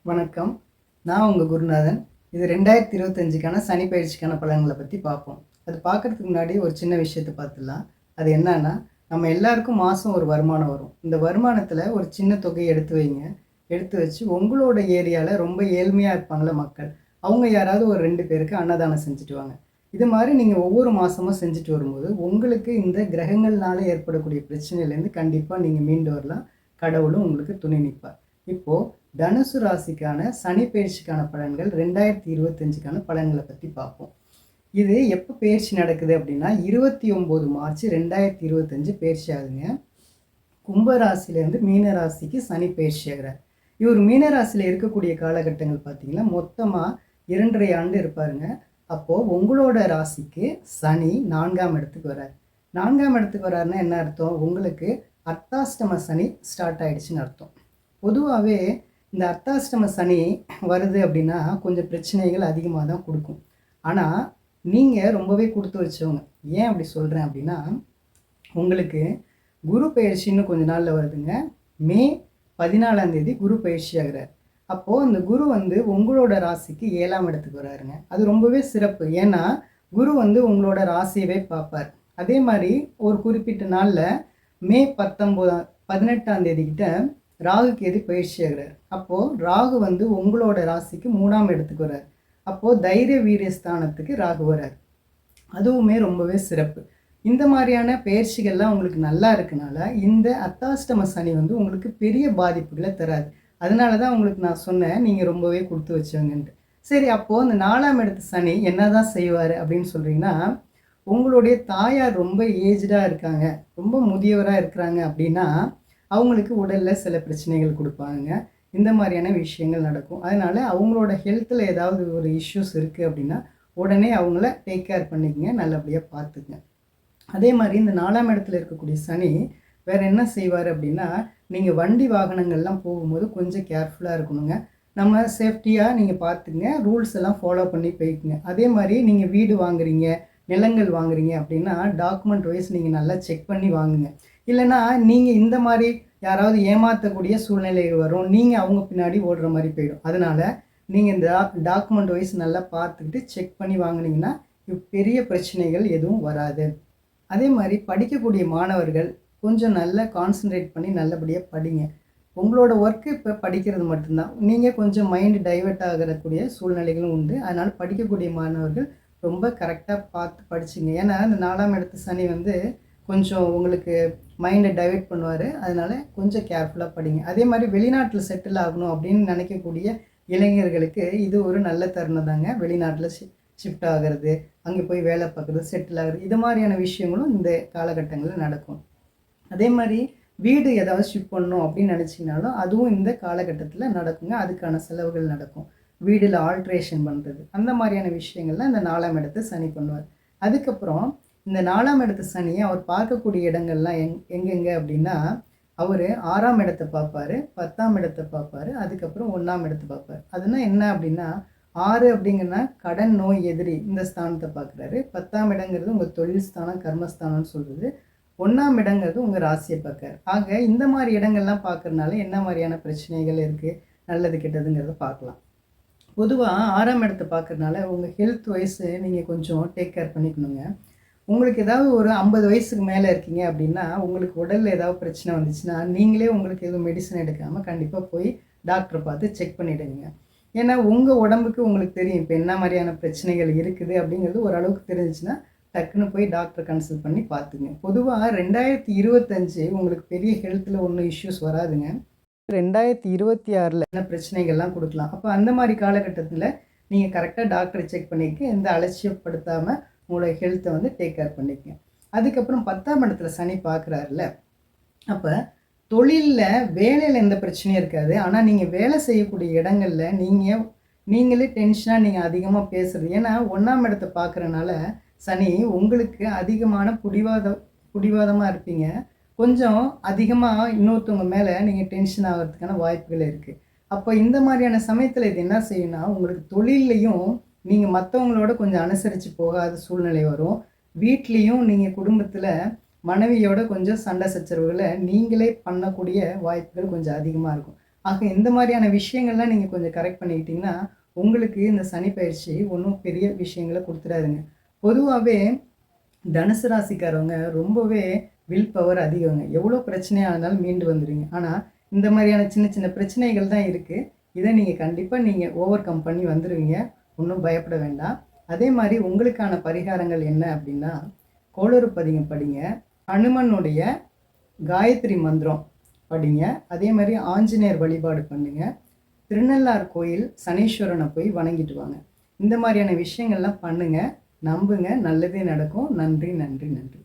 வணக்கம். நான் உங்கள் குருநாதன். இது 2025க்கான சனி பயிற்சிக்கான பலன்களை பற்றி பார்ப்போம். அது பார்க்குறதுக்கு முன்னாடி ஒரு சின்ன விஷயத்தை பார்த்துடலாம். அது என்னன்னா, நம்ம எல்லாருக்கும் மாதம் ஒரு வருமானம் வரும். இந்த வருமானத்தில் ஒரு சின்ன தொகையை எடுத்து வைங்க. எடுத்து வச்சு உங்களோட ஏரியாவில் ரொம்ப ஏழ்மையாக இருப்பாங்கள மக்கள், அவங்க யாராவது ஒரு 2 பேருக்கு அன்னதானம் செஞ்சுட்டு வாங்க. இது மாதிரி நீங்கள் ஒவ்வொரு மாதமும் செஞ்சுட்டு வரும்போது உங்களுக்கு இந்த கிரகங்கள்னால ஏற்படக்கூடிய பிரச்சனையிலேருந்து கண்டிப்பாக நீங்கள் மீண்டு வரலாம். கடவுளும் உங்களுக்கு துணை நிற்பார். இப்போது தனுசு ராசிக்கான சனி பயிற்சிக்கான பலன்கள் 2025க்கான பலன்களை பற்றி பார்ப்போம். இது எப்போ பயிற்சி நடக்குது அப்படின்னா 29 மார்ச் 2025 பயிற்சி ஆகுதுங்க. கும்ப ராசிலேருந்து மீன ராசிக்கு சனி பயிற்சி ஆகிறார். இவர் மீன ராசியில் இருக்கக்கூடிய காலகட்டங்கள் பார்த்தீங்கன்னா மொத்தமாக 2.5 ஆண்டு இருப்பாருங்க. அப்போது உங்களோட ராசிக்கு சனி 4ஆம் இடத்துக்கு வரார். 4ஆம் இடத்துக்கு வராருன்னா என்ன அர்த்தம்? உங்களுக்கு அர்த்தாஷ்டம சனி ஸ்டார்ட் ஆகிடுச்சின்னு அர்த்தம். பொதுவாகவே இந்த அர்த்தாஷ்டம சனி வருது அப்படின்னா கொஞ்சம் பிரச்சனைகள் அதிகமாக தான் கொடுக்கும். ஆனால் நீங்கள் ரொம்பவே கொடுத்து வச்சவங்க. ஏன் அப்படி சொல்கிறேன் அப்படின்னா, உங்களுக்கு குரு பயிற்சின்னு கொஞ்ச நாளில் வருதுங்க. மே 14ஆம் தேதி குரு பயிற்சி ஆகிறார். அப்போது அந்த குரு உங்களோட ராசிக்கு 7ஆம் இடத்துக்கு வராருங்க. அது ரொம்பவே சிறப்பு. ஏன்னா குரு உங்களோட ராசியவே பார்ப்பார். அதே மாதிரி ஒரு குறிப்பிட்ட நாளில் மே 18ஆம் தேதிக்கிட்ட ராகு கேது பயிற்சி ஆகிறார். அப்போது ராகு உங்களோட ராசிக்கு 3ஆம் இடத்துக்கு வரார். அப்போது தைரிய வீரிய ஸ்தானத்துக்கு ராகு வரார். அதுவுமே ரொம்பவே சிறப்பு. இந்த மாதிரியான பயிற்சிகள்லாம் உங்களுக்கு நல்லா இருக்கனால இந்த அர்த்தாஷ்டம சனி உங்களுக்கு பெரிய பாதிப்புகளை தராது. அதனால தான் உங்களுக்கு நான் சொன்னேன், நீங்கள் ரொம்பவே கொடுத்து வச்சவங்கன்ட்டு. சரி, அப்போது அந்த 4ஆம் இடத்து சனி என்ன தான் செய்வார் அப்படின்னு சொல்கிறீங்கன்னா, உங்களுடைய தாயார் ரொம்ப ஏஜ்டாக இருக்காங்க, ரொம்ப முதியவராக இருக்கிறாங்க அப்படின்னா அவங்களுக்கு உடலில் சில பிரச்சனைகள் கொடுப்பாங்க. இந்த மாதிரியான விஷயங்கள் நடக்கும். அதனால் அவங்களோட ஹெல்த்தில் ஏதாவது ஒரு இஷ்யூஸ் இருக்குது அப்படின்னா உடனே அவங்கள டேக் கேர் பண்ணிக்கங்க, நல்லபடியாக பார்த்துக்குங்க. அதே மாதிரி இந்த 4ஆம் இடத்துல இருக்கக்கூடிய சனி வேறு என்ன செய்வார் அப்படின்னா, நீங்கள் வண்டி வாகனங்கள்லாம் போகும்போது கொஞ்சம் கேர்ஃபுல்லாக இருக்கணுங்க. நம்ம சேஃப்டியாக நீங்கள் பார்த்துங்க, ரூல்ஸ் எல்லாம் ஃபாலோ பண்ணி போய்க்குங்க. அதே மாதிரி நீங்கள் வீடு வாங்குறீங்க, நிலங்கள் வாங்குறீங்க அப்படின்னா டாக்குமெண்ட் வைஸ் நீங்கள் நல்லா செக் பண்ணி வாங்குங்க. இல்லைன்னா நீங்கள் இந்த மாதிரி யாராவது ஏமாற்றக்கூடிய சூழ்நிலைகள் வரும், நீங்கள் அவங்க பின்னாடி ஓடுற மாதிரி போயிடும். அதனால் நீங்கள் இந்த டாக்குமெண்ட் வைஸ் நல்லா பார்த்துக்கிட்டு செக் பண்ணி வாங்கினீங்கன்னா பெரிய பிரச்சனைகள் எதுவும் வராது. அதே மாதிரி படிக்கக்கூடிய மாணவர்கள் கொஞ்சம் நல்லா கான்சன்ட்ரேட் பண்ணி நல்லபடியாக படிங்க. உங்களோட ஒர்க்கு இப்போ படிக்கிறது மட்டும்தான். நீங்கள் கொஞ்சம் மைண்டு டைவெர்ட் ஆகக்கூடிய சூழ்நிலைகளும் உண்டு. அதனால் படிக்கக்கூடிய மாணவர்கள் ரொம்ப கரெக்டாக பார்த்து படிச்சுங்க. ஏன்னா இந்த 4ஆம் இடத்து சனி கொஞ்சம் உங்களுக்கு மைண்டை டைவெர்ட் பண்ணுவார். அதனால் கொஞ்சம் கேர்ஃபுல்லாக படிங்க. அதே மாதிரி வெளிநாட்டில் செட்டில் ஆகணும் அப்படின்னு நினைக்கக்கூடிய இளைஞர்களுக்கு இது ஒரு நல்ல தருணம் தாங்க. வெளிநாட்டில் ஷிஃப்ட் ஆகிறது, அங்கே போய் வேலை பார்க்குறது, செட்டில் ஆகிறது, இது மாதிரியான விஷயங்களும் இந்த காலகட்டங்களில் நடக்கும். அதே மாதிரி வீடு ஏதாவது ஷிஃப்ட் பண்ணணும் அப்படின்னு நினச்சிங்கனாலும் அதுவும் இந்த காலகட்டத்தில் நடக்குங்க. அதுக்கான செலவுகள் நடக்கும். வீடில் ஆல்ட்ரேஷன் பண்ணுறது, அந்த மாதிரியான விஷயங்கள்லாம் இந்த 4ஆம் இடத்தை சனி பண்ணுவார். அதுக்கப்புறம் இந்த 4ஆம் இடத்து சனியை அவர் பார்க்கக்கூடிய இடங்கள்லாம் எங்கெங்கே அப்படின்னா, அவர் 6ஆம் இடத்தை பார்ப்பார், 10ஆம் இடத்தை பார்ப்பார், அதுக்கப்புறம் 1ஆம் இடத்தை பார்ப்பார். அதுனா என்ன அப்படின்னா, 6 அப்படிங்கன்னா கடன், நோய், எதிரி, இந்த ஸ்தானத்தை பார்க்குறாரு. 10ஆம் இடங்கிறது உங்கள் தொழில் ஸ்தானம், கர்மஸ்தானம்னு சொல்கிறது. 1ஆம் இடங்கிறது உங்கள் ராசியை பார்க்காரு. ஆக இந்த மாதிரி இடங்கள்லாம் பார்க்குறதுனால என்ன மாதிரியான பிரச்சனைகள் இருக்குது, நல்லது கெட்டதுங்கிறத பார்க்கலாம். பொதுவாக 6ஆம் இடத்தை பார்க்குறதுனால உங்கள் ஹெல்த் வைஸு நீங்கள் கொஞ்சம் டேக் கேர் பண்ணிக்கணுங்க. உங்களுக்கு ஏதாவது ஒரு 50 வயசுக்கு மேலே இருக்கீங்க அப்படின்னா உங்களுக்கு உடலில் ஏதாவது பிரச்சனை வந்துச்சுன்னா நீங்களே உங்களுக்கு எதுவும் மெடிசன் எடுக்காமல் கண்டிப்பாக போய் டாக்டரை பார்த்து செக் பண்ணிவிடுங்க. ஏன்னா உங்கள் உடம்புக்கு உங்களுக்கு தெரியும் இப்போ என்ன மாதிரியான பிரச்சனைகள் இருக்குது அப்படிங்கிறது ஓரளவுக்கு தெரிஞ்சிச்சுன்னா டக்குன்னு போய் டாக்டரை கன்சல்ட் பண்ணி பார்த்துங்க. பொதுவாக 2025 உங்களுக்கு பெரிய ஹெல்த்தில் ஒன்றும் இஷ்யூஸ் வராதுங்க. 2026 என்ன பிரச்சனைகள்லாம் கொடுக்கலாம். அப்போ அந்த மாதிரி காலகட்டத்தில் நீங்கள் கரெக்டாக டாக்டரை செக் பண்ணிக்க, எந்த அலட்சியப்படுத்தாமல் உங்களோட ஹெல்த்தை டேக் கேர் பண்ணிக்கங்க. அதுக்கப்புறம் 10ஆம் இடத்துல சனி பார்க்குறாருல, அப்போ தொழிலில் வேலையில் எந்த பிரச்சனையும் இருக்காது. ஆனால் நீங்கள் வேலை செய்யக்கூடிய இடங்களில் நீங்களே டென்ஷனாக நீங்கள் அதிகமாக பேசுகிறது. ஏன்னா 1ஆம் இடத்தை பார்க்குறனால சனி உங்களுக்கு அதிகமான பிடிவாதமாக இருப்பீங்க. கொஞ்சம் அதிகமாக இன்னொருத்தவங்க மேலே நீங்கள் டென்ஷன் ஆகிறதுக்கான வாய்ப்புகள் இருக்குது. அப்போ இந்த மாதிரியான சமயத்தில் இது என்ன செய்யும்னா, உங்களுக்கு தொழிலையும் நீங்கள் மற்றவங்களோட கொஞ்சம் அனுசரித்து போகாத சூழ்நிலை வரும். வீட்லேயும் நீங்கள் குடும்பத்தில் மனைவியோட கொஞ்சம் சண்டை சச்சரவுகளை நீங்களே பண்ணக்கூடிய வாய்ப்புகள் கொஞ்சம் அதிகமாக இருக்கும். ஆக இந்த மாதிரியான விஷயங்கள்லாம் நீங்கள் கொஞ்சம் கரெக்ட் பண்ணிக்கிட்டிங்கன்னா உங்களுக்கு இந்த சனி பயிற்சி ஒன்றும் பெரிய விஷயங்களை கொடுத்துடாதுங்க. பொதுவாகவே தனுசு ராசிக்காரவங்க ரொம்பவே வில் பவர் அதிகங்க. எவ்வளோ பிரச்சனையா இருந்தாலும் மீண்டு வந்துடுவீங்க. ஆனால் இந்த மாதிரியான சின்ன சின்ன பிரச்சனைகள் தான் இருக்குது. இதை நீங்கள் கண்டிப்பாக நீங்கள் ஓவர் கம் பண்ணி வந்துடுவீங்க. ஒன்றும் பயப்பட வேண்டாம். அதே மாதிரி உங்களுக்கான பரிகாரங்கள் என்ன அப்படின்னா, கோளறு பதிகம் படிங்க, ஹனுமனுடைய காயத்ரி மந்திரம் படிங்க, அதே மாதிரி ஆஞ்சநேயர் வழிபாடு பண்ணுங்க, திருநள்ளார் கோயில் சனீஸ்வரனை போய் வணங்கிட்டு வாங்க. இந்த மாதிரியான விஷயங்கள்லாம் பண்ணுங்க. நம்புங்க, நல்லதே நடக்கும். நன்றி, நன்றி, நன்றி.